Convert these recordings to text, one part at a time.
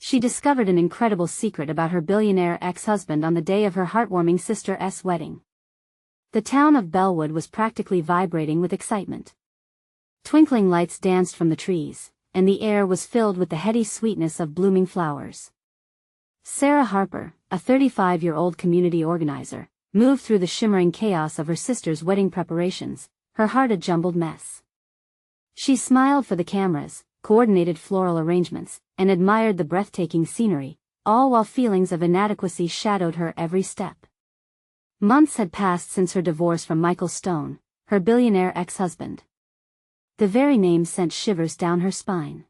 she discovered an incredible secret about her billionaire ex-husband on the day of her heartwarming sister's wedding. The town of Bellwood was practically vibrating with excitement. Twinkling lights danced from the trees, and the air was filled with the heady sweetness of blooming flowers. Sarah Harper, a 35-year-old community organizer, moved through the shimmering chaos of her sister's wedding preparations, her heart a jumbled mess. She smiled for the cameras, coordinated floral arrangements, and admired the breathtaking scenery, all while feelings of inadequacy shadowed her every step. Months had passed since her divorce from Michael Stone, her billionaire ex-husband. The very name sent shivers down her spine.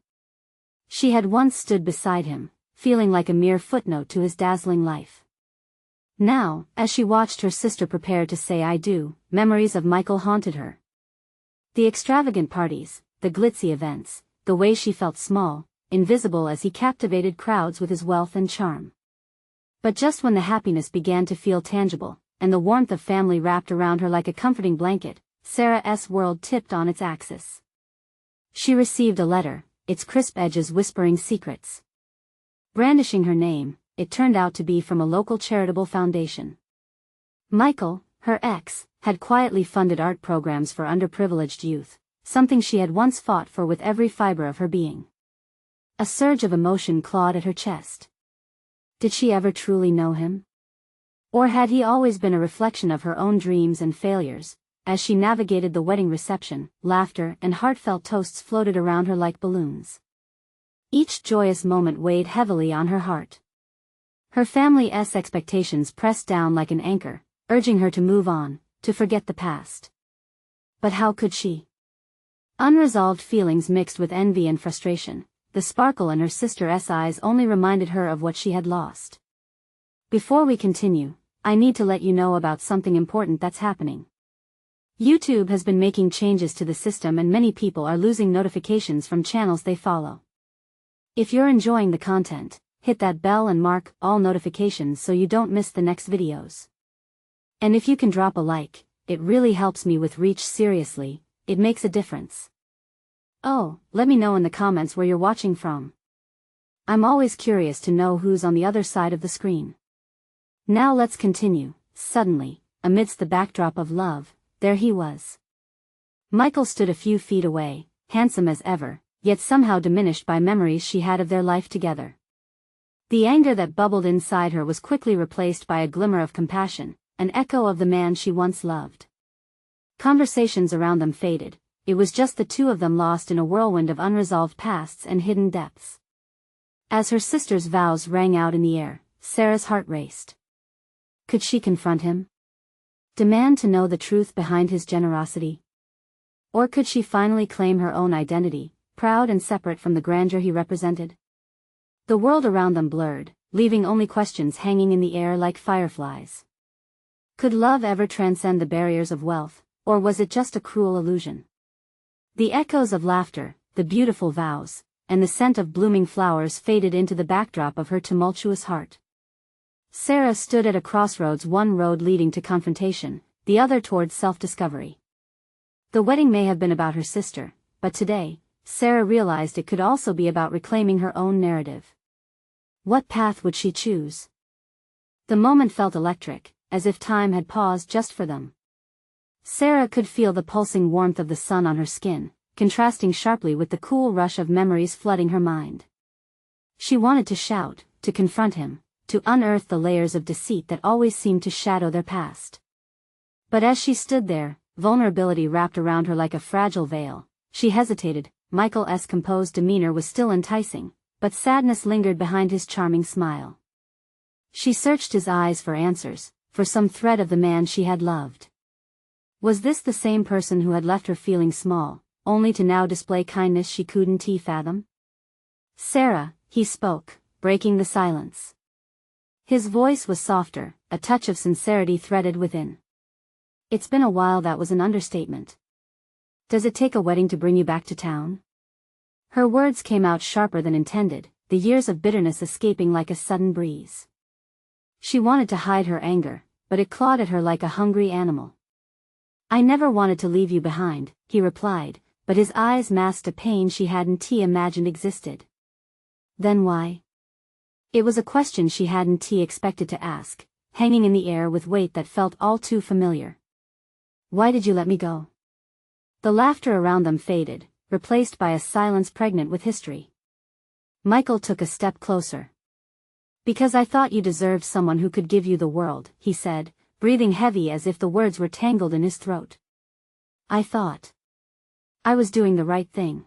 She had once stood beside him, feeling like a mere footnote to his dazzling life. Now, as she watched her sister prepare to say I do, memories of Michael haunted her. The extravagant parties, the glitzy events, the way she felt small, invisible as he captivated crowds with his wealth and charm. But just when the happiness began to feel tangible, and the warmth of family wrapped around her like a comforting blanket, Sarah's world tipped on its axis. She received a letter, its crisp edges whispering secrets. Brandishing her name, it turned out to be from a local charitable foundation. Michael, her ex, had quietly funded art programs for underprivileged youth, something she had once fought for with every fiber of her being. A surge of emotion clawed at her chest. Did she ever truly know him? Or had he always been a reflection of her own dreams and failures? As she navigated the wedding reception, laughter and heartfelt toasts floated around her like balloons. Each joyous moment weighed heavily on her heart. Her family's expectations pressed down like an anchor, urging her to move on, to forget the past. But how could she? Unresolved feelings mixed with envy and frustration, the sparkle in her sister's eyes only reminded her of what she had lost. Before we continue, I need to let you know about something important that's happening. YouTube has been making changes to the system and many people are losing notifications from channels they follow. If you're enjoying the content, hit that bell and mark all notifications so you don't miss the next videos. And if you can drop a like, it really helps me with reach. Seriously, it makes a difference. Oh, let me know in the comments where you're watching from. I'm always curious to know who's on the other side of the screen. Now let's continue. Suddenly, amidst the backdrop of love, there he was. Michael stood a few feet away, handsome as ever, yet somehow diminished by memories she had of their life together. The anger that bubbled inside her was quickly replaced by a glimmer of compassion, an echo of the man she once loved. Conversations around them faded, it was just the two of them lost in a whirlwind of unresolved pasts and hidden depths. As her sister's vows rang out in the air, Sarah's heart raced. Could she confront him? Demand to know the truth behind his generosity? Or could she finally claim her own identity, proud and separate from the grandeur he represented? The world around them blurred, leaving only questions hanging in the air like fireflies. Could love ever transcend the barriers of wealth, or was it just a cruel illusion? The echoes of laughter, the beautiful vows, and the scent of blooming flowers faded into the backdrop of her tumultuous heart. Sarah stood at a crossroads, one road leading to confrontation, the other towards self-discovery. The wedding may have been about her sister, but today, Sarah realized it could also be about reclaiming her own narrative. What path would she choose? The moment felt electric, as if time had paused just for them. Sarah could feel the pulsing warmth of the sun on her skin, contrasting sharply with the cool rush of memories flooding her mind. She wanted to shout, to confront him, to unearth the layers of deceit that always seemed to shadow their past. But as she stood there, vulnerability wrapped around her like a fragile veil, she hesitated. Michael's composed demeanor was still enticing, but sadness lingered behind his charming smile. She searched his eyes for answers, for some thread of the man she had loved. Was this the same person who had left her feeling small, only to now display kindness she couldn't fathom? Sarah, he spoke, breaking the silence. His voice was softer, a touch of sincerity threaded within. It's been a while. That was an understatement. Does it take a wedding to bring you back to town? Her words came out sharper than intended, the years of bitterness escaping like a sudden breeze. She wanted to hide her anger, but it clawed at her like a hungry animal. I never wanted to leave you behind, he replied, but his eyes masked a pain she hadn't imagined existed. Then why? It was a question she hadn't expected to ask, hanging in the air with weight that felt all too familiar. Why did you let me go? The laughter around them faded, replaced by a silence pregnant with history. Michael took a step closer. Because I thought you deserved someone who could give you the world, he said, breathing heavy as if the words were tangled in his throat. I thought I was doing the right thing.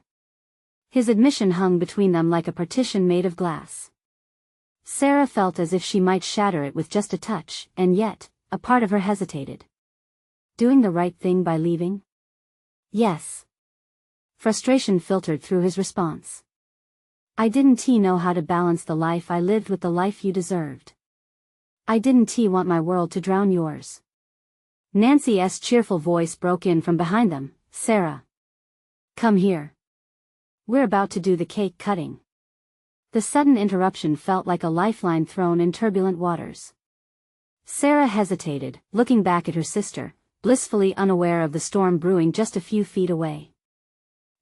His admission hung between them like a partition made of glass. Sarah felt as if she might shatter it with just a touch, and yet, a part of her hesitated. Doing the right thing by leaving? Yes. Frustration filtered through his response. I didn't know how to balance the life I lived with the life you deserved. I didn't want my world to drown yours. Nancy's cheerful voice broke in from behind them. Sarah. Come here. We're about to do the cake cutting. The sudden interruption felt like a lifeline thrown in turbulent waters. Sarah hesitated, looking back at her sister, blissfully unaware of the storm brewing just a few feet away.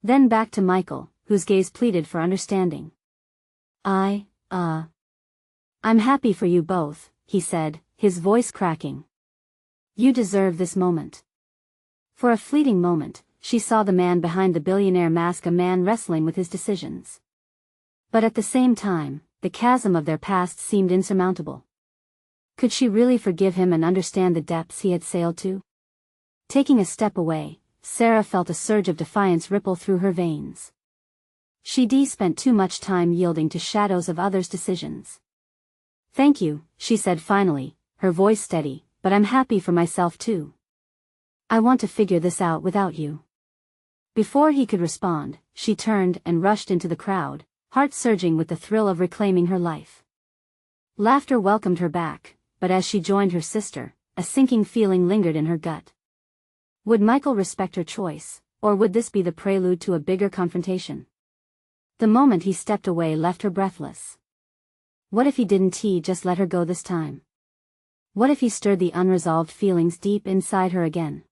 Then back to Michael, whose gaze pleaded for understanding. I'm happy for you both, he said, his voice cracking. You deserve this moment. For a fleeting moment, she saw the man behind the billionaire mask, a man wrestling with his decisions. But at the same time, the chasm of their past seemed insurmountable. Could she really forgive him and understand the depths he had sailed to? Taking a step away, Sarah felt a surge of defiance ripple through her veins. She'd spent too much time yielding to shadows of others' decisions. Thank you, she said finally, her voice steady, but I'm happy for myself too. I want to figure this out without you. Before he could respond, she turned and rushed into the crowd, heart surging with the thrill of reclaiming her life. Laughter welcomed her back, but as she joined her sister, a sinking feeling lingered in her gut. Would Michael respect her choice, or would this be the prelude to a bigger confrontation? The moment he stepped away left her breathless. What if he didn't just let her go this time? What if he stirred the unresolved feelings deep inside her again?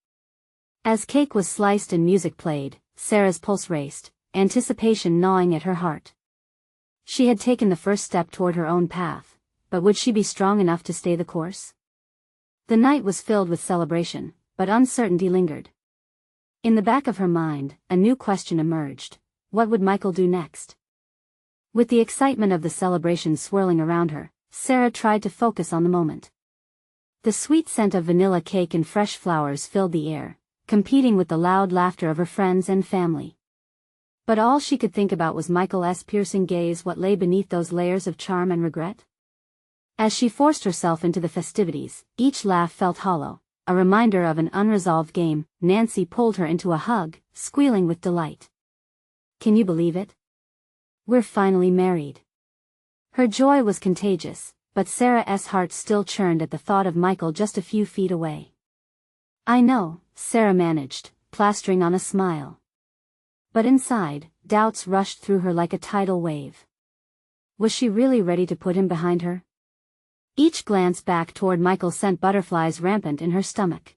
As cake was sliced and music played, Sarah's pulse raced, anticipation gnawing at her heart. She had taken the first step toward her own path, but would she be strong enough to stay the course? The night was filled with celebration, but uncertainty lingered. In the back of her mind, a new question emerged. What would Michael do next? With the excitement of the celebration swirling around her, Sarah tried to focus on the moment. The sweet scent of vanilla cake and fresh flowers filled the air, competing with the loud laughter of her friends and family. But all she could think about was Michael's piercing gaze, what lay beneath those layers of charm and regret. As she forced herself into the festivities, each laugh felt hollow, a reminder of an unresolved game. Nancy pulled her into a hug, squealing with delight. Can you believe it? We're finally married. Her joy was contagious, but Sarah's heart still churned at the thought of Michael just a few feet away. I know, Sarah managed, plastering on a smile. But inside, doubts rushed through her like a tidal wave. Was she really ready to put him behind her? Each glance back toward Michael sent butterflies rampant in her stomach.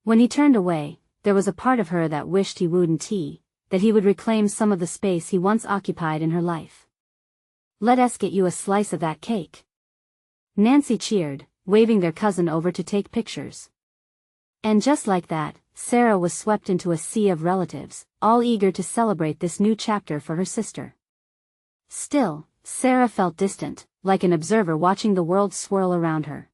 When he turned away, there was a part of her that wished he wouldn't, that he would reclaim some of the space he once occupied in her life. Let us get you a slice of that cake. Nancy cheered, waving their cousin over to take pictures. And just like that, Sarah was swept into a sea of relatives, all eager to celebrate this new chapter for her sister. Still, Sarah felt distant, like an observer watching the world swirl around her.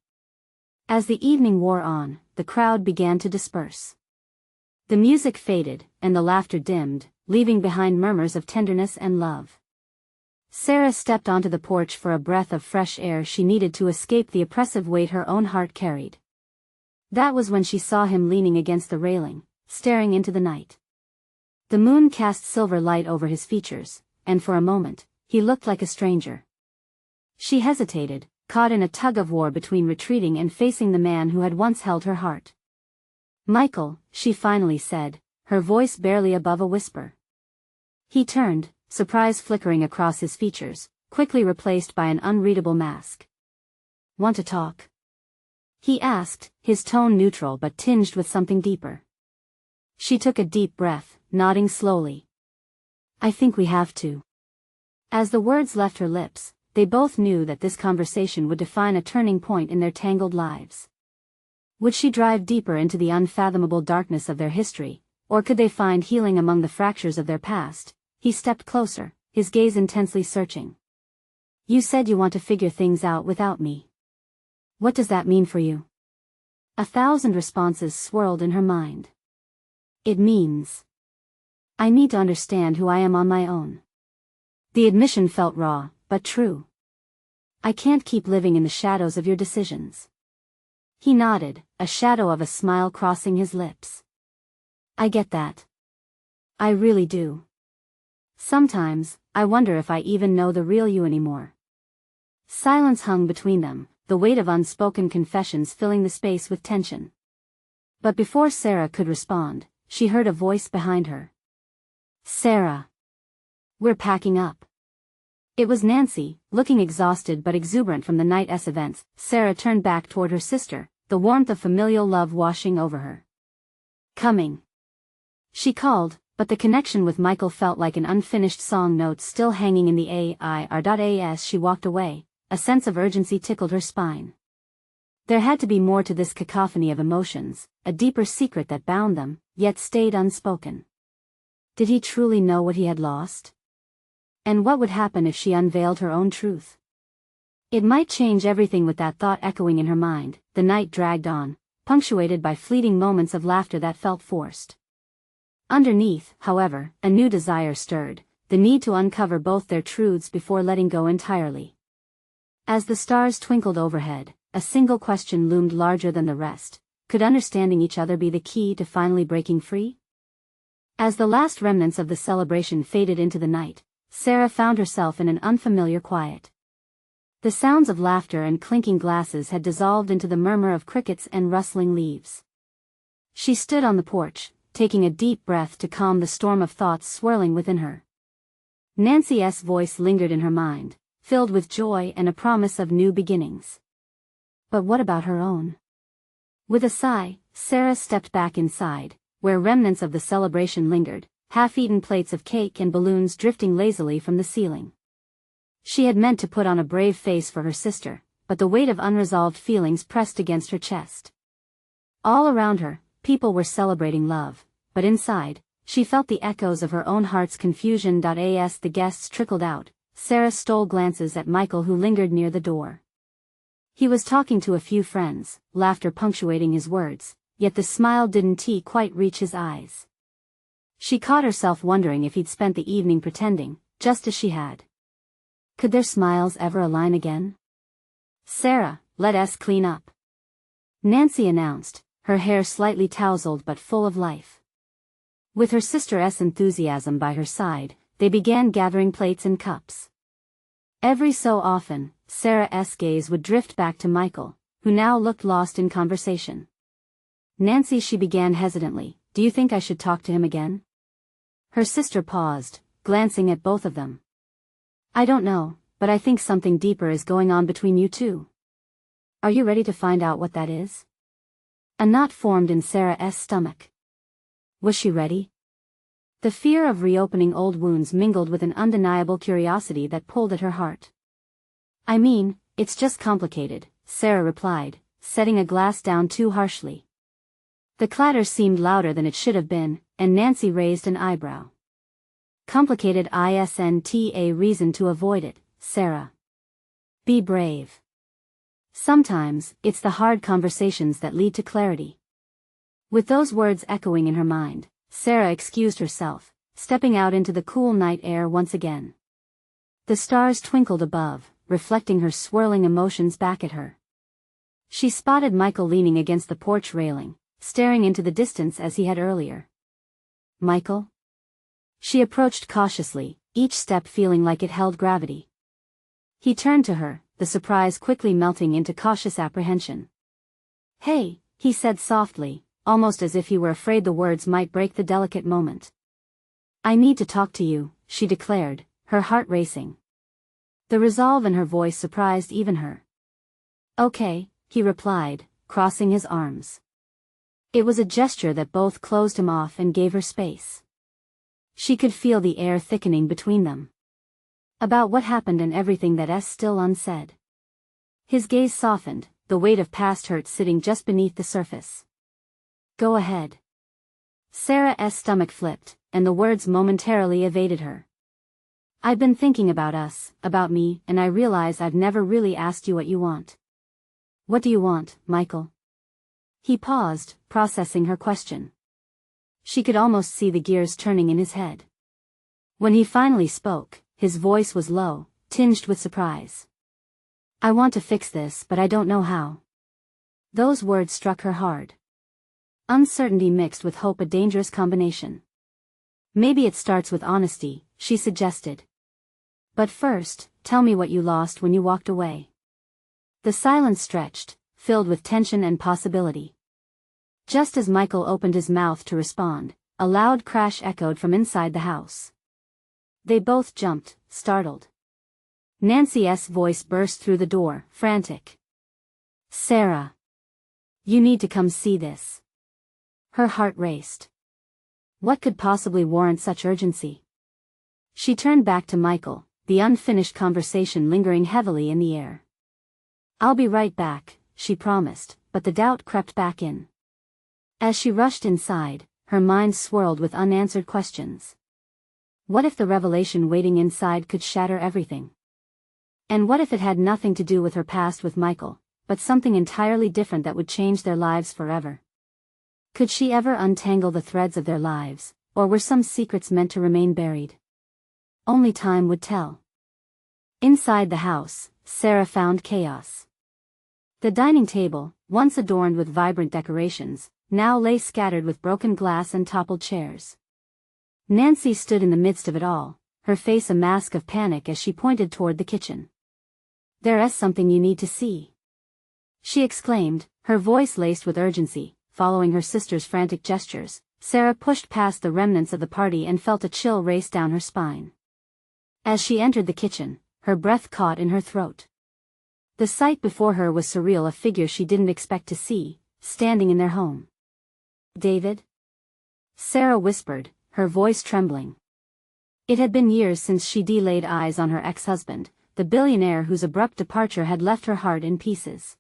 As the evening wore on, the crowd began to disperse. The music faded, and the laughter dimmed, leaving behind murmurs of tenderness and love. Sarah stepped onto the porch for a breath of fresh air she needed to escape the oppressive weight her own heart carried. That was when she saw him leaning against the railing, staring into the night. The moon cast silver light over his features, and for a moment, he looked like a stranger. She hesitated, caught in a tug-of-war between retreating and facing the man who had once held her heart. Michael, she finally said, her voice barely above a whisper. He turned, surprise flickering across his features, quickly replaced by an unreadable mask. Want to talk? He asked, his tone neutral but tinged with something deeper. She took a deep breath, nodding slowly. I think we have to. As the words left her lips, they both knew that this conversation would define a turning point in their tangled lives. Would she drive deeper into the unfathomable darkness of their history, or could they find healing among the fractures of their past? He stepped closer, his gaze intensely searching. You said you want to figure things out without me. What does that mean for you? 1,000 responses swirled in her mind. It means I need to understand who I am on my own. The admission felt raw, but true. I can't keep living in the shadows of your decisions. He nodded, a shadow of a smile crossing his lips. I get that. I really do. Sometimes, I wonder if I even know the real you anymore. Silence hung between them, the weight of unspoken confessions filling the space with tension. But before Sarah could respond, she heard a voice behind her. Sarah. We're packing up. It was Nancy, looking exhausted but exuberant from the night's events. Sarah turned back toward her sister, the warmth of familial love washing over her. Coming. She called, but the connection with Michael felt like an unfinished song note still hanging in the air. As she walked away, a sense of urgency tickled her spine. There had to be more to this cacophony of emotions, a deeper secret that bound them, yet stayed unspoken. Did he truly know what he had lost? And what would happen if she unveiled her own truth? It might change everything. With that thought echoing in her mind, the night dragged on, punctuated by fleeting moments of laughter that felt forced. Underneath, however, a new desire stirred, the need to uncover both their truths before letting go entirely. As the stars twinkled overhead, a single question loomed larger than the rest. Could understanding each other be the key to finally breaking free? As the last remnants of the celebration faded into the night, Sarah found herself in an unfamiliar quiet. The sounds of laughter and clinking glasses had dissolved into the murmur of crickets and rustling leaves. She stood on the porch, taking a deep breath to calm the storm of thoughts swirling within her. Nancy's voice lingered in her mind, filled with joy and a promise of new beginnings. But what about her own? With a sigh, Sarah stepped back inside, where remnants of the celebration lingered, half-eaten plates of cake and balloons drifting lazily from the ceiling. She had meant to put on a brave face for her sister, but the weight of unresolved feelings pressed against her chest. All around her, people were celebrating love, but inside, she felt the echoes of her own heart's confusion. As the guests trickled out, Sarah stole glances at Michael, who lingered near the door. He was talking to a few friends, laughter punctuating his words, yet the smile didn't quite reach his eyes. She caught herself wondering if he'd spent the evening pretending, just as she had. Could their smiles ever align again? Sarah, let us clean up, Nancy announced, her hair slightly tousled but full of life. With her sister's enthusiasm by her side, they began gathering plates and cups. Every so often, Sarah's gaze would drift back to Michael, who now looked lost in conversation. Nancy, she began hesitantly, do you think I should talk to him again? Her sister paused, glancing at both of them. I don't know, but I think something deeper is going on between you two. Are you ready to find out what that is? A knot formed in Sarah's stomach. Was she ready? The fear of reopening old wounds mingled with an undeniable curiosity that pulled at her heart. I mean, it's just complicated, Sarah replied, setting a glass down too harshly. The clatter seemed louder than it should have been, and Nancy raised an eyebrow. Complicated isn't a reason to avoid it, Sarah. Be brave. Sometimes, it's the hard conversations that lead to clarity. With those words echoing in her mind, Sarah excused herself, stepping out into the cool night air once again. The stars twinkled above, reflecting her swirling emotions back at her. She spotted Michael leaning against the porch railing, staring into the distance as he had earlier. Michael? She approached cautiously, each step feeling like it held gravity. He turned to her, the surprise quickly melting into cautious apprehension. Hey, he said softly, almost as if he were afraid the words might break the delicate moment. I need to talk to you, she declared, her heart racing. The resolve in her voice surprised even her. Okay, he replied, crossing his arms. It was a gesture that both closed him off and gave her space. She could feel the air thickening between them. About what happened and everything that's still unsaid. His gaze softened, the weight of past hurt sitting just beneath the surface. Go ahead. Sarah's stomach flipped, and the words momentarily evaded her. I've been thinking about us, about me, and I realize I've never really asked you what you want. What do you want, Michael? He paused, processing her question. She could almost see the gears turning in his head. When he finally spoke, his voice was low, tinged with surprise. I want to fix this, but I don't know how. Those words struck her hard. Uncertainty mixed with hope, a dangerous combination. Maybe it starts with honesty, she suggested. But first, tell me what you lost when you walked away. The silence stretched, filled with tension and possibility. Just as Michael opened his mouth to respond, a loud crash echoed from inside the house. They both jumped, startled. Nancy's voice burst through the door, frantic. Sarah! You need to come see this. Her heart raced. What could possibly warrant such urgency? She turned back to Michael, the unfinished conversation lingering heavily in the air. I'll be right back, she promised, but the doubt crept back in. As she rushed inside, her mind swirled with unanswered questions. What if the revelation waiting inside could shatter everything? And what if it had nothing to do with her past with Michael, but something entirely different that would change their lives forever? Could she ever untangle the threads of their lives, or were some secrets meant to remain buried? Only time would tell. Inside the house, Sarah found chaos. The dining table, once adorned with vibrant decorations, now lay scattered with broken glass and toppled chairs. Nancy stood in the midst of it all, her face a mask of panic as she pointed toward the kitchen. There's something you need to see, she exclaimed, her voice laced with urgency. Following her sister's frantic gestures, Sarah pushed past the remnants of the party and felt a chill race down her spine. As she entered the kitchen, her breath caught in her throat. The sight before her was surreal, a figure she didn't expect to see, standing in their home. David? Sarah whispered, her voice trembling. It had been years since she'd laid eyes on her ex-husband, the billionaire whose abrupt departure had left her heart in pieces.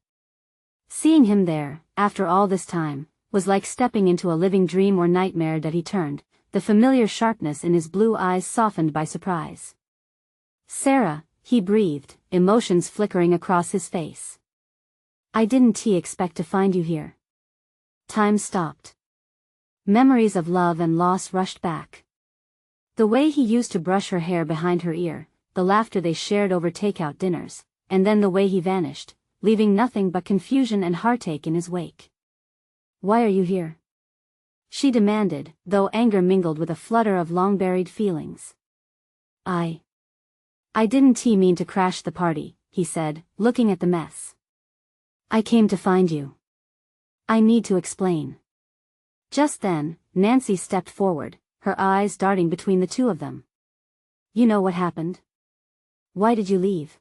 Seeing him there, after all this time, was like stepping into a living dream or nightmare. That he turned, the familiar sharpness in his blue eyes softened by surprise. Sarah, he breathed, emotions flickering across his face. I didn't expect to find you here. Time stopped. Memories of love and loss rushed back. The way he used to brush her hair behind her ear, the laughter they shared over takeout dinners, and then the way he vanished, leaving nothing but confusion and heartache in his wake. Why are you here? She demanded, though anger mingled with a flutter of long-buried feelings. I didn't mean to crash the party, he said, looking at the mess. I came to find you. I need to explain. Just then, Nancy stepped forward, her eyes darting between the two of them. You know what happened? Why did you leave?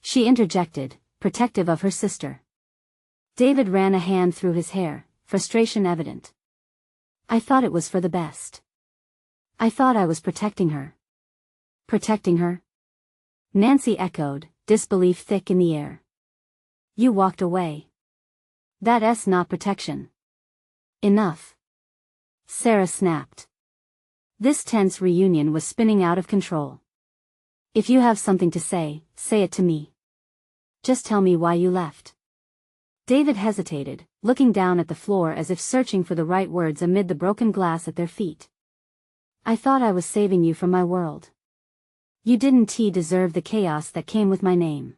She interjected, protective of her sister. David ran a hand through his hair, frustration evident. I thought it was for the best. I thought I was protecting her. Protecting her? Nancy echoed, disbelief thick in the air. You walked away. That's not protection. Enough. Sarah snapped. This tense reunion was spinning out of control. If you have something to say it to me. Just tell me why you left. David hesitated, looking down at the floor as if searching for the right words amid the broken glass at their feet. I thought I was saving you from my world. You didn't deserve the chaos that came with my name.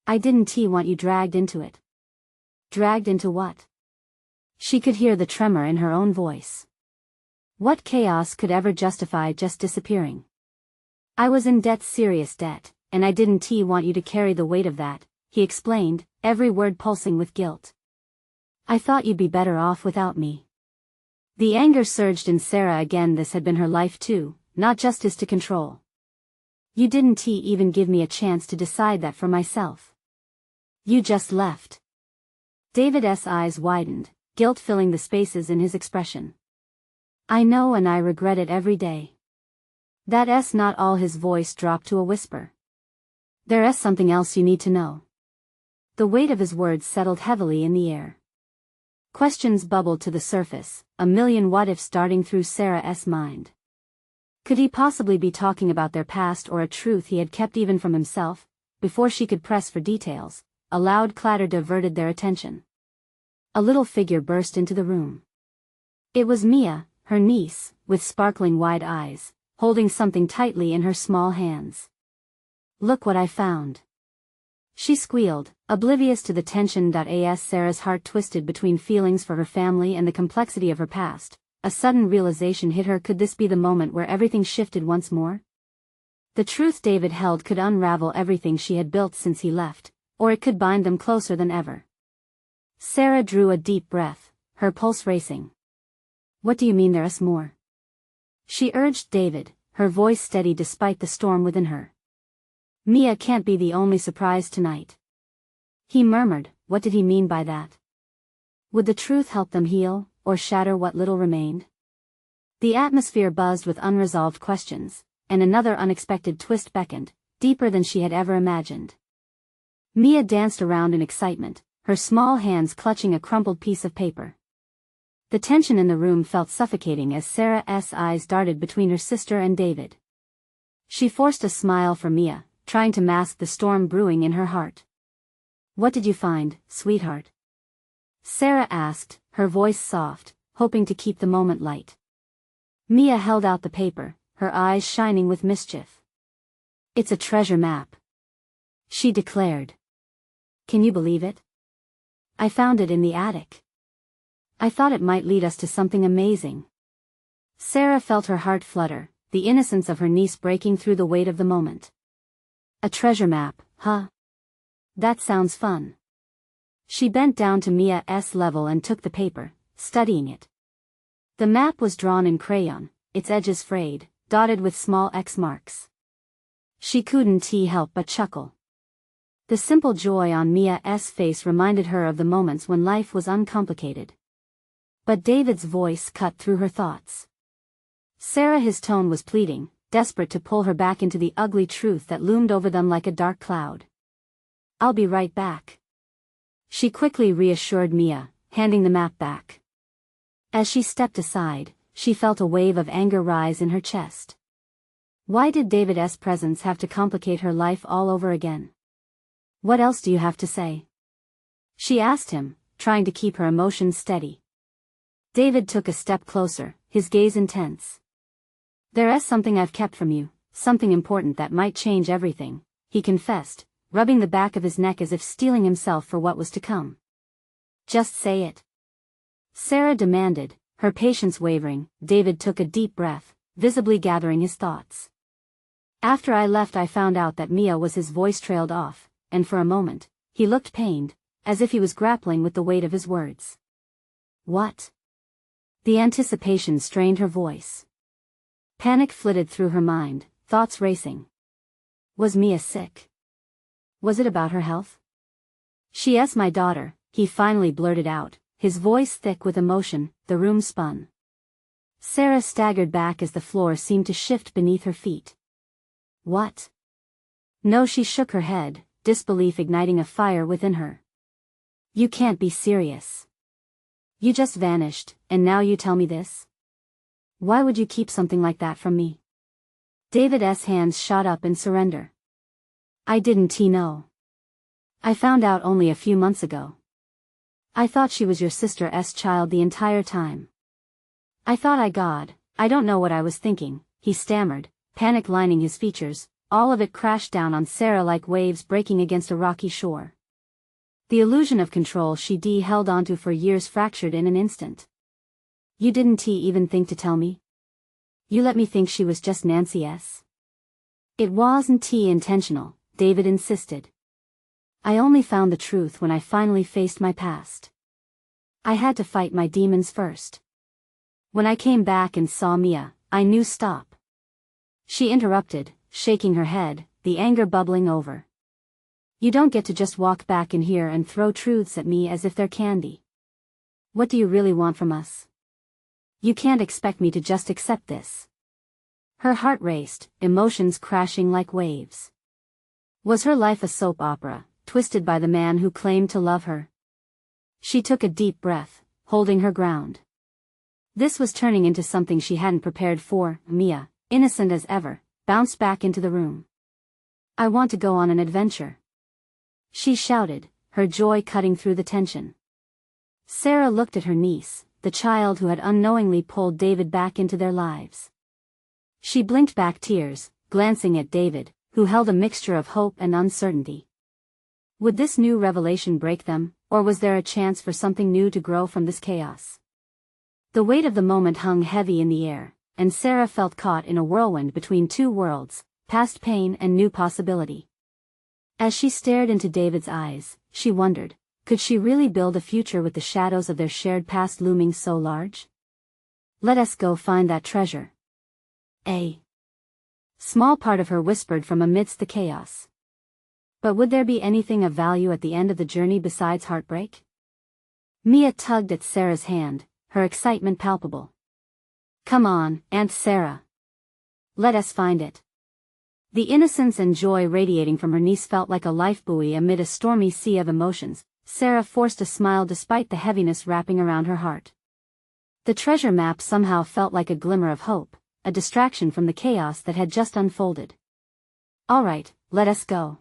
I didn't want you dragged into it. Dragged into what? She could hear the tremor in her own voice. What chaos could ever justify just disappearing? I was in debt, serious debt, and I didn't want you to carry the weight of that, he explained, every word pulsing with guilt. I thought you'd be better off without me. The anger surged in Sarah again. This had been her life too, not just his to control. You didn't even give me a chance to decide that for myself. You just left. David's eyes widened, guilt filling the spaces in his expression. I know, and I regret it every day. That's not all. His voice dropped to a whisper. There's something else you need to know. The weight of his words settled heavily in the air. Questions bubbled to the surface, a million what-ifs darting through Sarah's mind. Could he possibly be talking about their past or a truth he had kept even from himself? Before she could press for details, a loud clatter diverted their attention. A little figure burst into the room. It was Mia, her niece, with sparkling wide eyes, holding something tightly in her small hands. Look what I found. She squealed, oblivious to the tension. Sarah's heart twisted between feelings for her family and the complexity of her past. A sudden realization hit her. Could this be the moment where everything shifted once more? The truth David held could unravel everything she had built since he left, or it could bind them closer than ever. Sarah drew a deep breath, her pulse racing. What do you mean there's more? She urged David, her voice steady despite the storm within her. Mia can't be the only surprise tonight. He murmured, what did he mean by that? Would the truth help them heal, or shatter what little remained? The atmosphere buzzed with unresolved questions, and another unexpected twist beckoned, deeper than she had ever imagined. Mia danced around in excitement, her small hands clutching a crumpled piece of paper. The tension in the room felt suffocating as Sarah's eyes darted between her sister and David. She forced a smile for Mia, trying to mask the storm brewing in her heart. What did you find, sweetheart? Sarah asked, her voice soft, hoping to keep the moment light. Mia held out the paper, her eyes shining with mischief. It's a treasure map, she declared. Can you believe it? I found it in the attic. I thought it might lead us to something amazing. Sarah felt her heart flutter, the innocence of her niece breaking through the weight of the moment. A treasure map, huh? That sounds fun. She bent down to Mia's level and took the paper, studying it. The map was drawn in crayon, its edges frayed, dotted with small X marks. She couldn't help but chuckle. The simple joy on Mia's face reminded her of the moments when life was uncomplicated. But David's voice cut through her thoughts. Sarah, his tone was pleading, desperate to pull her back into the ugly truth that loomed over them like a dark cloud. I'll be right back, she quickly reassured Mia, handing the map back. As she stepped aside, she felt a wave of anger rise in her chest. Why did David's presence have to complicate her life all over again? What else do you have to say? She asked him, trying to keep her emotions steady. David took a step closer, his gaze intense. There's something I've kept from you, something important that might change everything, he confessed, rubbing the back of his neck as if steeling himself for what was to come. Just say it, Sarah demanded, her patience wavering. David took a deep breath, visibly gathering his thoughts. After I left I found out that Mia was. His voice trailed off, and for a moment, he looked pained, as if he was grappling with the weight of his words. What? The anticipation strained her voice. Panic flitted through her mind, thoughts racing. Was Mia sick? Was it about her health? She's my daughter, he finally blurted out, his voice thick with emotion. The room spun. Sarah staggered back as the floor seemed to shift beneath her feet. What? No, she shook her head, disbelief igniting a fire within her. You can't be serious. You just vanished, and now you tell me this? Why would you keep something like that from me? David's hands shot up in surrender. I didn't know. I found out only a few months ago. I thought she was your sister's child the entire time. I don't know what I was thinking, he stammered, panic lining his features. All of it crashed down on Sarah like waves breaking against a rocky shore. The illusion of control she'd held onto for years fractured in an instant. You didn't even think to tell me? You let me think she was just Nancy's? It wasn't intentional, David insisted. I only found the truth when I finally faced my past. I had to fight my demons first. When I came back and saw Mia, I knew stop. She interrupted, shaking her head, the anger bubbling over. You don't get to just walk back in here and throw truths at me as if they're candy. What do you really want from us? You can't expect me to just accept this. Her heart raced, emotions crashing like waves. Was her life a soap opera, twisted by the man who claimed to love her? She took a deep breath, holding her ground. This was turning into something she hadn't prepared for. Mia, innocent as ever, bounced back into the room. "I want to go on an adventure," she shouted, her joy cutting through the tension. Sarah looked at her niece, the child who had unknowingly pulled David back into their lives. She blinked back tears, glancing at David, who held a mixture of hope and uncertainty. Would this new revelation break them, or was there a chance for something new to grow from this chaos? The weight of the moment hung heavy in the air, and Sarah felt caught in a whirlwind between two worlds, past pain and new possibility. As she stared into David's eyes, she wondered, could she really build a future with the shadows of their shared past looming so large? "Let us go find that treasure." A small part of her whispered from amidst the chaos. But would there be anything of value at the end of the journey besides heartbreak? Mia tugged at Sarah's hand, her excitement palpable. "Come on, Aunt Sarah. Let us find it." The innocence and joy radiating from her niece felt like a lifebuoy amid a stormy sea of emotions. Sarah forced a smile despite the heaviness wrapping around her heart. The treasure map somehow felt like a glimmer of hope, a distraction from the chaos that had just unfolded. "All right, let us go,"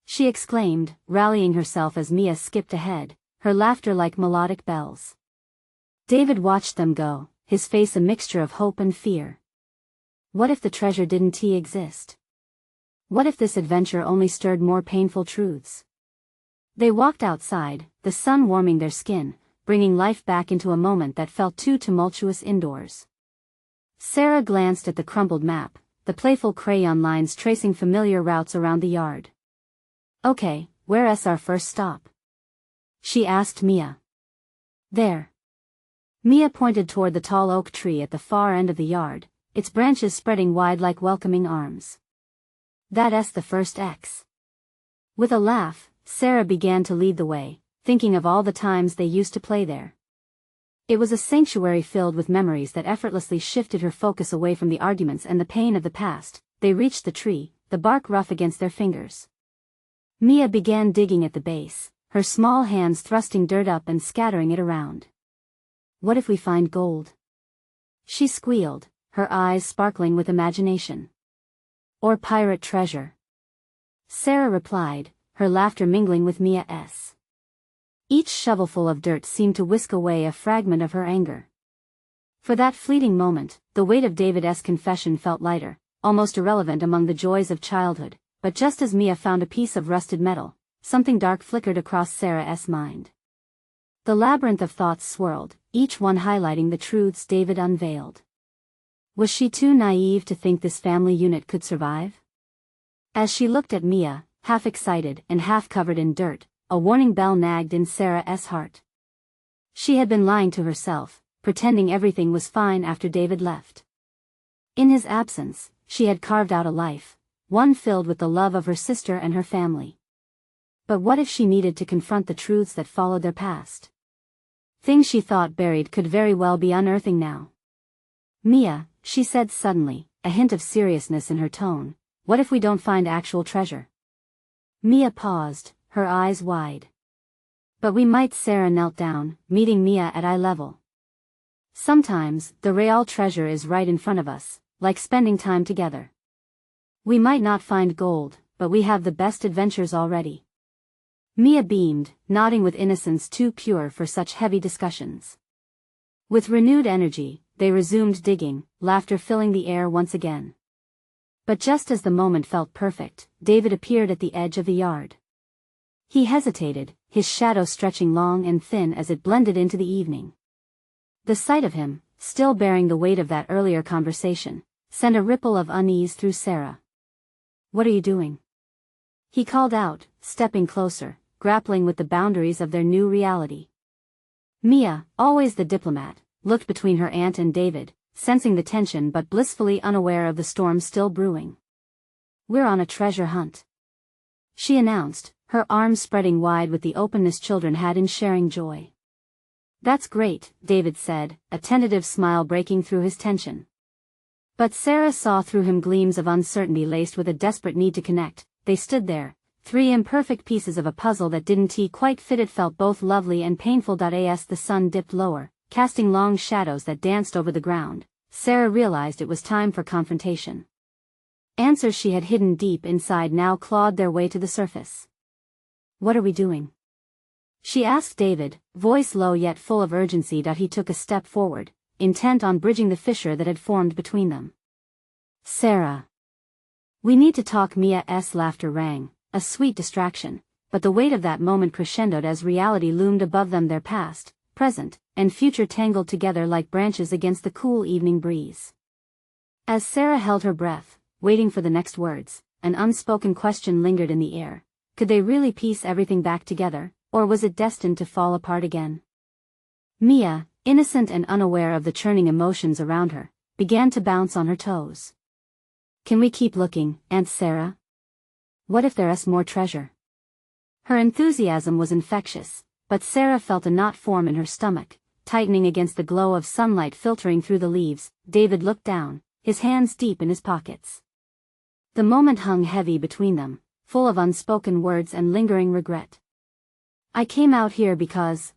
she exclaimed, rallying herself as Mia skipped ahead, her laughter like melodic bells. David watched them go, his face a mixture of hope and fear. What if the treasure didn't exist? What if this adventure only stirred more painful truths? They walked outside, the sun warming their skin, bringing life back into a moment that felt too tumultuous indoors. Sarah glanced at the crumpled map, the playful crayon lines tracing familiar routes around the yard. "Okay, where's our first stop?" she asked Mia. "There." Mia pointed toward the tall oak tree at the far end of the yard, its branches spreading wide like welcoming arms. "That's the first X." With a laugh, Sarah began to lead the way, thinking of all the times they used to play there. It was a sanctuary filled with memories that effortlessly shifted her focus away from the arguments and the pain of the past. They reached the tree, the bark rough against their fingers. Mia began digging at the base, her small hands thrusting dirt up and scattering it around. "What if we find gold?" she squealed, her eyes sparkling with imagination. "Or pirate treasure," Sarah replied, her laughter mingling with Mia's. Each shovelful of dirt seemed to whisk away a fragment of her anger. For that fleeting moment, the weight of David's confession felt lighter, almost irrelevant among the joys of childhood, but just as Mia found a piece of rusted metal, something dark flickered across Sarah's mind. The labyrinth of thoughts swirled, each one highlighting the truths David unveiled. Was she too naive to think this family unit could survive? As she looked at Mia, half excited and half covered in dirt, a warning bell nagged in Sarah's heart. She had been lying to herself, pretending everything was fine after David left. In his absence, she had carved out a life, one filled with the love of her sister and her family. But what if she needed to confront the truths that followed their past? Things she thought buried could very well be unearthing now. "Mia," she said suddenly, a hint of seriousness in her tone, "what if we don't find actual treasure?" Mia paused, her eyes wide. "But we might." Sarah knelt down, meeting Mia at eye level. "Sometimes, the real treasure is right in front of us, like spending time together. We might not find gold, but we have the best adventures already." Mia beamed, nodding with innocence too pure for such heavy discussions. With renewed energy, they resumed digging, laughter filling the air once again. But just as the moment felt perfect, David appeared at the edge of the yard. He hesitated, his shadow stretching long and thin as it blended into the evening. The sight of him, still bearing the weight of that earlier conversation, sent a ripple of unease through Sarah. "What are you doing?" he called out, stepping closer, grappling with the boundaries of their new reality. Mia, always the diplomat, looked between her aunt and David, sensing the tension but blissfully unaware of the storm still brewing. "We're on a treasure hunt," she announced, her arms spreading wide with the openness children had in sharing joy. "That's great," David said, a tentative smile breaking through his tension. But Sarah saw through him gleams of uncertainty laced with a desperate need to connect. They stood there, three imperfect pieces of a puzzle that didn't quite fit. It felt both lovely and painful. As the sun dipped lower, casting long shadows that danced over the ground, Sarah realized it was time for confrontation. Answers she had hidden deep inside now clawed their way to the surface. "What are we doing?" she asked David, voice low yet full of urgency. He took a step forward, intent on bridging the fissure that had formed between them. "Sarah. We need to talk." Mia's laughter rang, a sweet distraction, but the weight of that moment crescendoed as reality loomed above them, their past, present, and future tangled together like branches against the cool evening breeze. As Sarah held her breath, waiting for the next words, an unspoken question lingered in the air. Could they really piece everything back together, or was it destined to fall apart again? Mia, innocent and unaware of the churning emotions around her, began to bounce on her toes. "Can we keep looking, Aunt Sarah? What if there's more treasure?" Her enthusiasm was infectious, but Sarah felt a knot form in her stomach, tightening against the glow of sunlight filtering through the leaves. David looked down, his hands deep in his pockets. The moment hung heavy between them, full of unspoken words and lingering regret. "I came out here because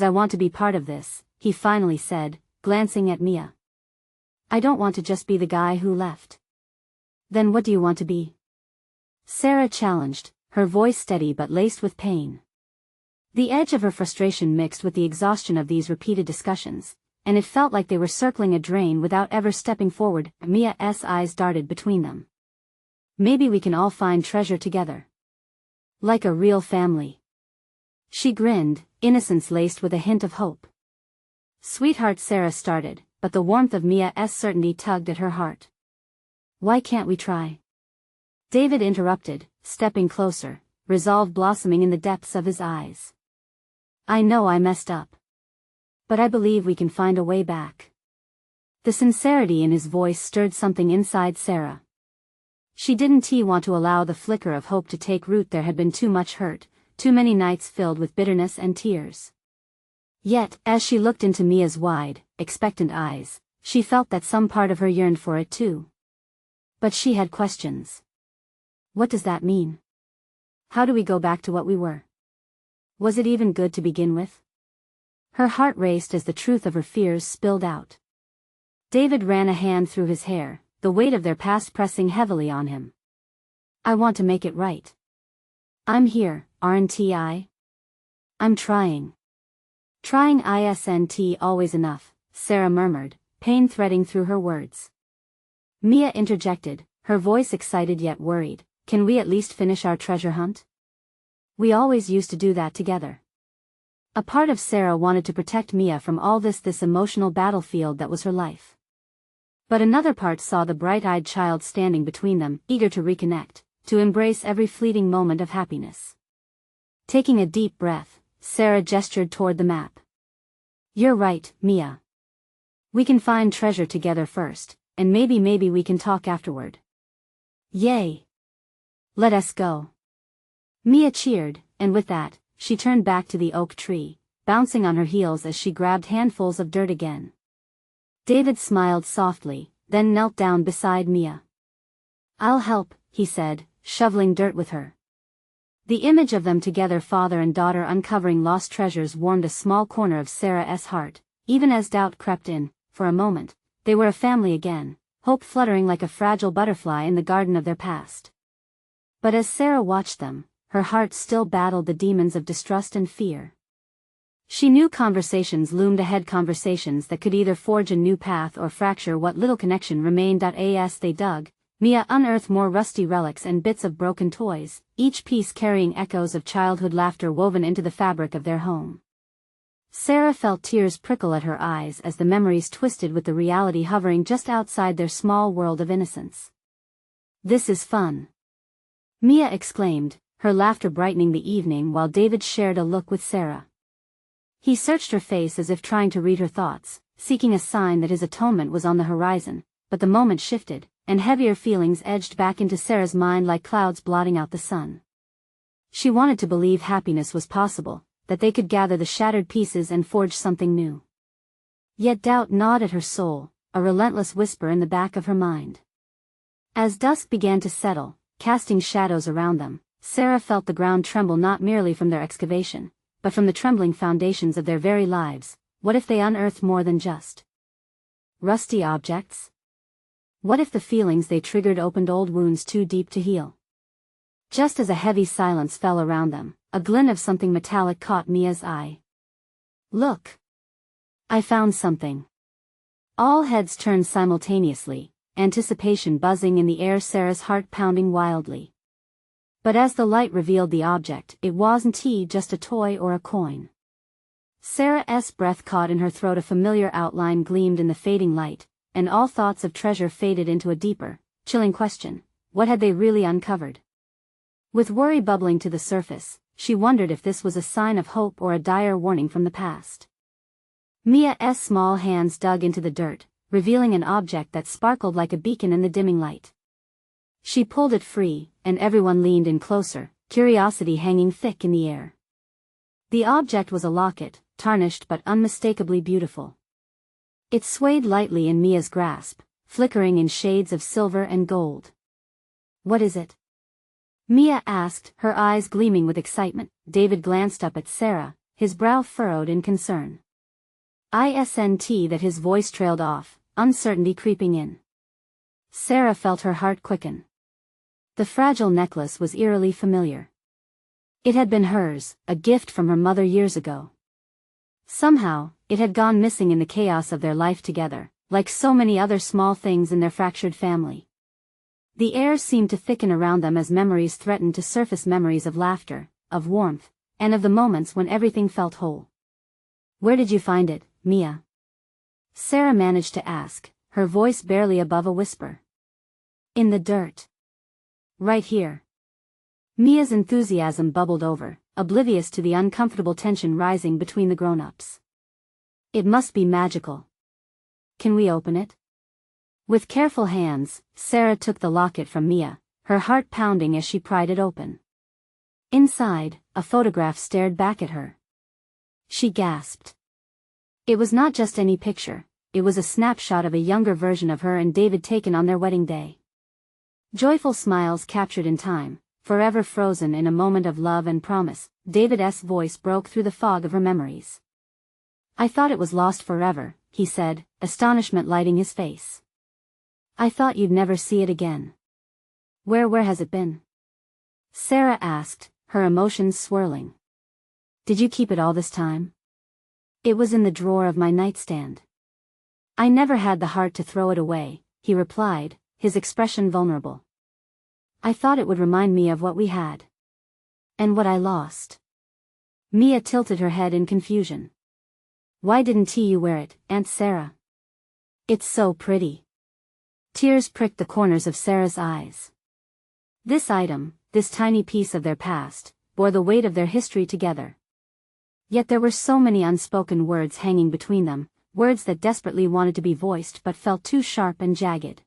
I want to be part of this," he finally said, glancing at Mia. "I don't want to just be the guy who left." "Then what do you want to be?" Sarah challenged, her voice steady but laced with pain. The edge of her frustration mixed with the exhaustion of these repeated discussions, and it felt like they were circling a drain without ever stepping forward. Mia's eyes darted between them. "Maybe we can all find treasure together. Like a real family." She grinned, innocence laced with a hint of hope. "Sweetheart," Sarah started, but the warmth of Mia's certainty tugged at her heart. "Why can't we try?" David interrupted, stepping closer, resolve blossoming in the depths of his eyes. "I know I messed up. But I believe we can find a way back." The sincerity in his voice stirred something inside Sarah. She didn't want to allow the flicker of hope to take root. There had been too much hurt, too many nights filled with bitterness and tears. Yet, as she looked into Mia's wide, expectant eyes, she felt that some part of her yearned for it too. But she had questions. What does that mean? How do we go back to what we were? Was it even good to begin with? Her heart raced as the truth of her fears spilled out. David ran a hand through his hair, the weight of their past pressing heavily on him. "I want to make it right. I'm here, aren't I? I'm trying." "Trying isn't always enough," Sarah murmured, pain threading through her words. Mia interjected, her voice excited yet worried. "Can we at least finish our treasure hunt? We always used to do that together." A part of Sarah wanted to protect Mia from all this emotional battlefield that was her life. But another part saw the bright-eyed child standing between them, eager to reconnect, to embrace every fleeting moment of happiness. Taking a deep breath, Sarah gestured toward the map. "You're right, Mia. We can find treasure together first, and maybe we can talk afterward." "Yay! Let us go." Mia cheered, and with that, she turned back to the oak tree, bouncing on her heels as she grabbed handfuls of dirt again. David smiled softly, then knelt down beside Mia. "I'll help," he said, shoveling dirt with her. The image of them together, father and daughter uncovering lost treasures, warmed a small corner of Sarah's heart, even as doubt crept in. For a moment, they were a family again, hope fluttering like a fragile butterfly in the garden of their past. But as Sarah watched them, her heart still battled the demons of distrust and fear. She knew conversations loomed ahead, conversations that could either forge a new path or fracture what little connection remained. As they dug, Mia unearthed more rusty relics and bits of broken toys, each piece carrying echoes of childhood laughter woven into the fabric of their home. Sarah felt tears prickle at her eyes as the memories twisted with the reality hovering just outside their small world of innocence. "This is fun," Mia exclaimed, her laughter brightening the evening while David shared a look with Sarah. He searched her face as if trying to read her thoughts, seeking a sign that his atonement was on the horizon, but the moment shifted, and heavier feelings edged back into Sarah's mind like clouds blotting out the sun. She wanted to believe happiness was possible, that they could gather the shattered pieces and forge something new. Yet doubt gnawed at her soul, a relentless whisper in the back of her mind. As dusk began to settle, casting shadows around them, Sarah felt the ground tremble not merely from their excavation, but from the trembling foundations of their very lives. What if they unearthed more than just rusty objects? What if the feelings they triggered opened old wounds too deep to heal? Just as a heavy silence fell around them, a glint of something metallic caught Mia's eye. "Look! I found something." All heads turned simultaneously, anticipation buzzing in the air, Sarah's heart pounding wildly. But as the light revealed the object, it wasn't just a toy or a coin. Sarah's breath caught in her throat, a familiar outline gleamed in the fading light, and all thoughts of treasure faded into a deeper, chilling question: what had they really uncovered? With worry bubbling to the surface, she wondered if this was a sign of hope or a dire warning from the past. Mia's small hands dug into the dirt, revealing an object that sparkled like a beacon in the dimming light. She pulled it free, and everyone leaned in closer, curiosity hanging thick in the air. The object was a locket, tarnished but unmistakably beautiful. It swayed lightly in Mia's grasp, flickering in shades of silver and gold. "What is it?" Mia asked, her eyes gleaming with excitement. David glanced up at Sarah, his brow furrowed in concern. That his voice trailed off, uncertainty creeping in. Sarah felt her heart quicken. The fragile necklace was eerily familiar. It had been hers, a gift from her mother years ago. Somehow, it had gone missing in the chaos of their life together, like so many other small things in their fractured family. The air seemed to thicken around them as memories threatened to surface, memories of laughter, of warmth, and of the moments when everything felt whole. "Where did you find it, Mia?" Sarah managed to ask, her voice barely above a whisper. "In the dirt. Right here." Mia's enthusiasm bubbled over, oblivious to the uncomfortable tension rising between the grown-ups. "It must be magical. Can we open it?" With careful hands, Sarah took the locket from Mia, her heart pounding as she pried it open. Inside, a photograph stared back at her. She gasped. It was not just any picture, it was a snapshot of a younger version of her and David taken on their wedding day. Joyful smiles captured in time, forever frozen in a moment of love and promise. David's voice broke through the fog of her memories. "I thought it was lost forever," he said, astonishment lighting his face. "I thought you'd never see it again." Where has it been?" Sarah asked, her emotions swirling. "Did you keep it all this time?" "It was in the drawer of my nightstand. I never had the heart to throw it away," he replied, his expression vulnerable. "I thought it would remind me of what we had. And what I lost." Mia tilted her head in confusion. "Why didn't you wear it, Aunt Sarah? It's so pretty." Tears pricked the corners of Sarah's eyes. This item, this tiny piece of their past, bore the weight of their history together. Yet there were so many unspoken words hanging between them, words that desperately wanted to be voiced but felt too sharp and jagged.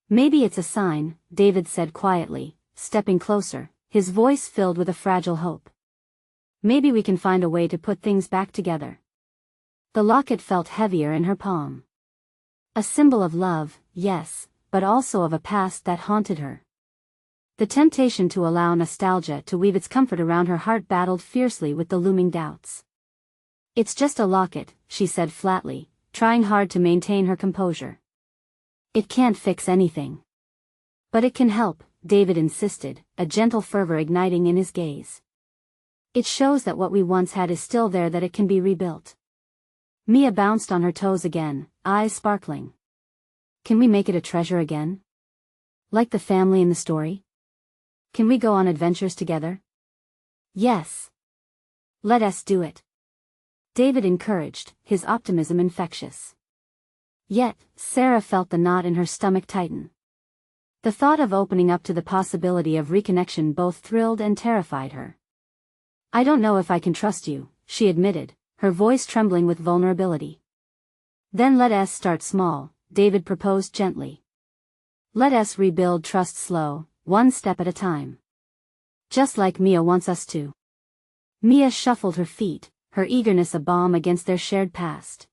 "Maybe it's a sign," David said quietly, stepping closer, his voice filled with a fragile hope. "Maybe we can find a way to put things back together." The locket felt heavier in her palm. A symbol of love, yes, but also of a past that haunted her. The temptation to allow nostalgia to weave its comfort around her heart battled fiercely with the looming doubts. "It's just a locket," she said flatly, trying hard to maintain her composure. "It can't fix anything." "But it can help," David insisted, a gentle fervor igniting in his gaze. "It shows that what we once had is still there, that it can be rebuilt." Mia bounced on her toes again, eyes sparkling. "Can we make it a treasure again? Like the family in the story? Can we go on adventures together?" "Yes. Let us do it," David encouraged, his optimism infectious. Yet, Sarah felt the knot in her stomach tighten. The thought of opening up to the possibility of reconnection both thrilled and terrified her. "I don't know if I can trust you," she admitted, her voice trembling with vulnerability. "Then let us start small," David proposed gently. "Let us rebuild trust slow, one step at a time. Just like Mia wants us to." Mia shuffled her feet, her eagerness a balm against their shared past.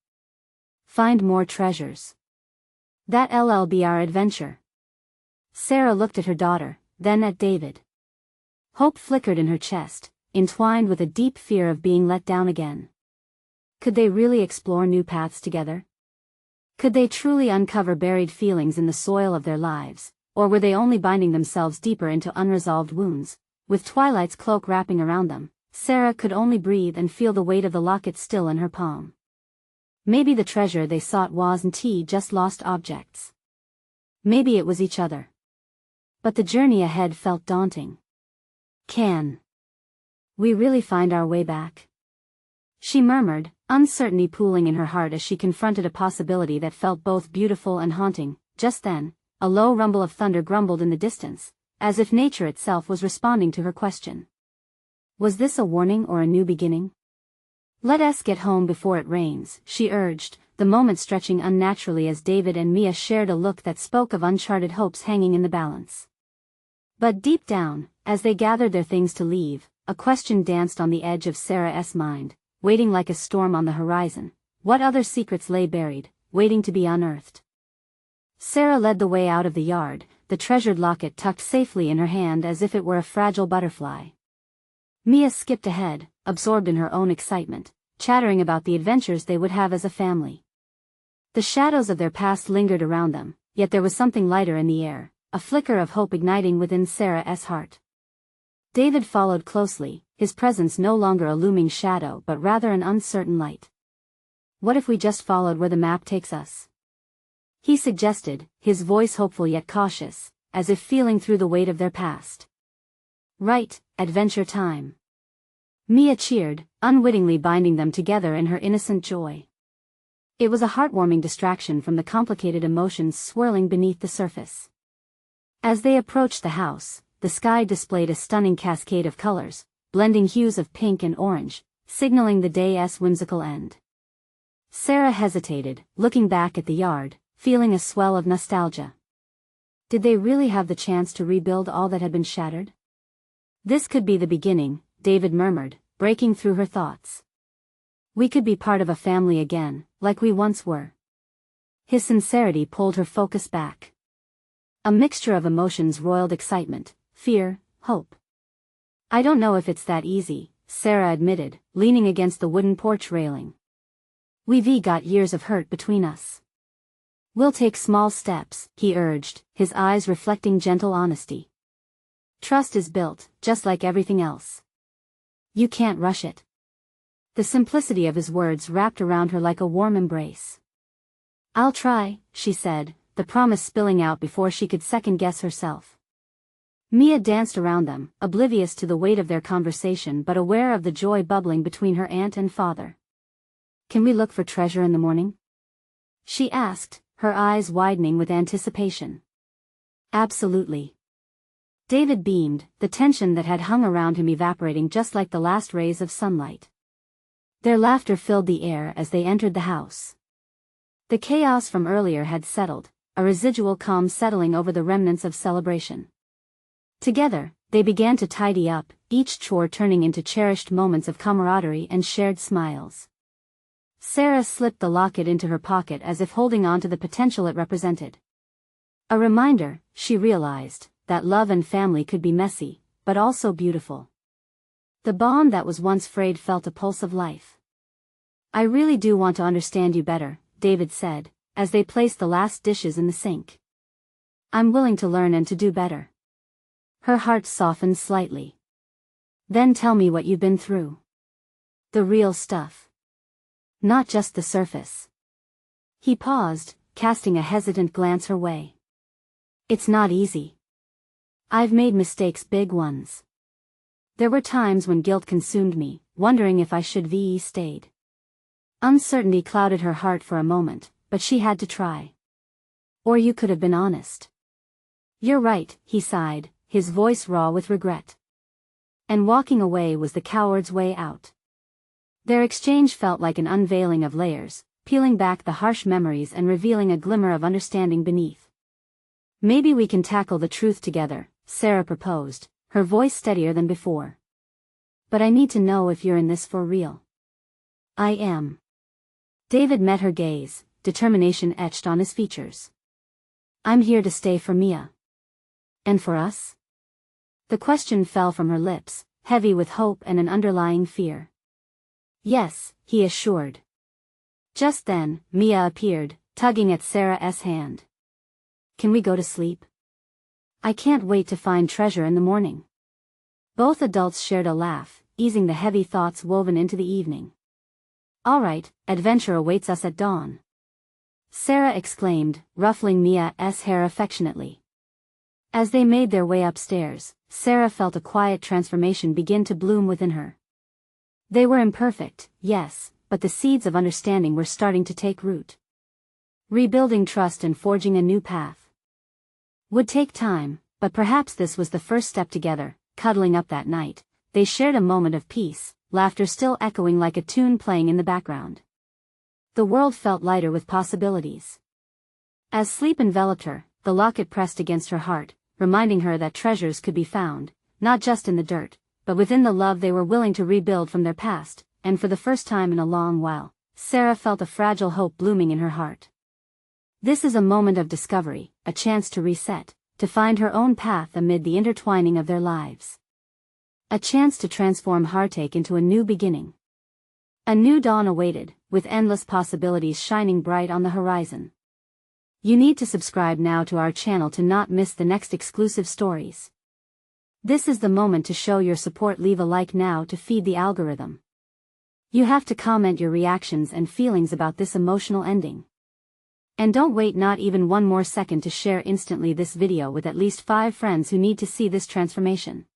"Find more treasures." That'll be our adventure. Sarah looked at her daughter, then at David. Hope flickered in her chest, entwined with a deep fear of being let down again. Could they really explore new paths together? Could they truly uncover buried feelings in the soil of their lives, or were they only binding themselves deeper into unresolved wounds? With Twilight's cloak wrapping around them, Sarah could only breathe and feel the weight of the locket still in her palm. Maybe the treasure they sought wasn't just lost objects. Maybe it was each other. But the journey ahead felt daunting. Can we really find our way back? She murmured, uncertainty pooling in her heart as she confronted a possibility that felt both beautiful and haunting. Just then, a low rumble of thunder grumbled in the distance, as if nature itself was responding to her question. Was this a warning or a new beginning? Let us get home before it rains, she urged, the moment stretching unnaturally as David and Mia shared a look that spoke of uncharted hopes hanging in the balance. But deep down, as they gathered their things to leave, a question danced on the edge of Sarah's mind, waiting like a storm on the horizon. What other secrets lay buried, waiting to be unearthed? Sarah led the way out of the yard, the treasured locket tucked safely in her hand as if it were a fragile butterfly. Mia skipped ahead, absorbed in her own excitement, chattering about the adventures they would have as a family. The shadows of their past lingered around them, yet there was something lighter in the air, a flicker of hope igniting within Sarah's heart. David followed closely, his presence no longer a looming shadow but rather an uncertain light. What if we just followed where the map takes us? He suggested, his voice hopeful yet cautious, as if feeling through the weight of their past. Right, adventure time. Mia cheered, unwittingly binding them together in her innocent joy. It was a heartwarming distraction from the complicated emotions swirling beneath the surface. As they approached the house, the sky displayed a stunning cascade of colors, blending hues of pink and orange, signaling the day's whimsical end. Sarah hesitated, looking back at the yard, feeling a swell of nostalgia. Did they really have the chance to rebuild all that had been shattered? This could be the beginning, David murmured, breaking through her thoughts. We could be part of a family again, like we once were. His sincerity pulled her focus back. A mixture of emotions roiled: excitement, fear, hope. I don't know if it's that easy, Sarah admitted, leaning against the wooden porch railing. We've got years of hurt between us. We'll take small steps, he urged, his eyes reflecting gentle honesty. Trust is built, just like everything else. You can't rush it. The simplicity of his words wrapped around her like a warm embrace. I'll try, she said, the promise spilling out before she could second-guess herself. Mia danced around them, oblivious to the weight of their conversation but aware of the joy bubbling between her aunt and father. Can we look for treasure in the morning? She asked, her eyes widening with anticipation. Absolutely. David beamed, the tension that had hung around him evaporating just like the last rays of sunlight. Their laughter filled the air as they entered the house. The chaos from earlier had settled, a residual calm settling over the remnants of celebration. Together, they began to tidy up, each chore turning into cherished moments of camaraderie and shared smiles. Sarah slipped the locket into her pocket as if holding on to the potential it represented. A reminder, she realized, that love and family could be messy, but also beautiful. The bond that was once frayed felt a pulse of life. I really do want to understand you better, David said, as they placed the last dishes in the sink. I'm willing to learn and to do better. Her heart softened slightly. Then tell me what you've been through. The real stuff. Not just the surface. He paused, casting a hesitant glance her way. It's not easy. I've made mistakes, big ones. There were times when guilt consumed me, wondering if I should have stayed. Uncertainty clouded her heart for a moment, but she had to try. Or you could have been honest. You're right, he sighed, his voice raw with regret. And walking away was the coward's way out. Their exchange felt like an unveiling of layers, peeling back the harsh memories and revealing a glimmer of understanding beneath. Maybe we can tackle the truth together, Sarah proposed, her voice steadier than before. But I need to know if you're in this for real. I am. David met her gaze, determination etched on his features. I'm here to stay for Mia. And for us? The question fell from her lips, heavy with hope and an underlying fear. Yes, he assured. Just then, Mia appeared, tugging at Sarah's hand. Can we go to sleep? I can't wait to find treasure in the morning. Both adults shared a laugh, easing the heavy thoughts woven into the evening. All right, adventure awaits us at dawn. Sarah exclaimed, ruffling Mia's hair affectionately. As they made their way upstairs, Sarah felt a quiet transformation begin to bloom within her. They were imperfect, yes, but the seeds of understanding were starting to take root. Rebuilding trust and forging a new path would take time, but perhaps this was the first step. Together, cuddling up that night, they shared a moment of peace, laughter still echoing like a tune playing in the background. The world felt lighter with possibilities. As sleep enveloped her, the locket pressed against her heart, reminding her that treasures could be found, not just in the dirt, but within the love they were willing to rebuild from their past, and for the first time in a long while, Sarah felt a fragile hope blooming in her heart. This is a moment of discovery, a chance to reset, to find her own path amid the intertwining of their lives. A chance to transform heartache into a new beginning. A new dawn awaited, with endless possibilities shining bright on the horizon. You need to subscribe now to our channel to not miss the next exclusive stories. This is the moment to show your support. Leave a like now to feed the algorithm. You have to comment your reactions and feelings about this emotional ending. And don't wait not even one more second to share instantly this video with at least 5 friends who need to see this transformation.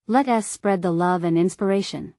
Let us spread the love and inspiration.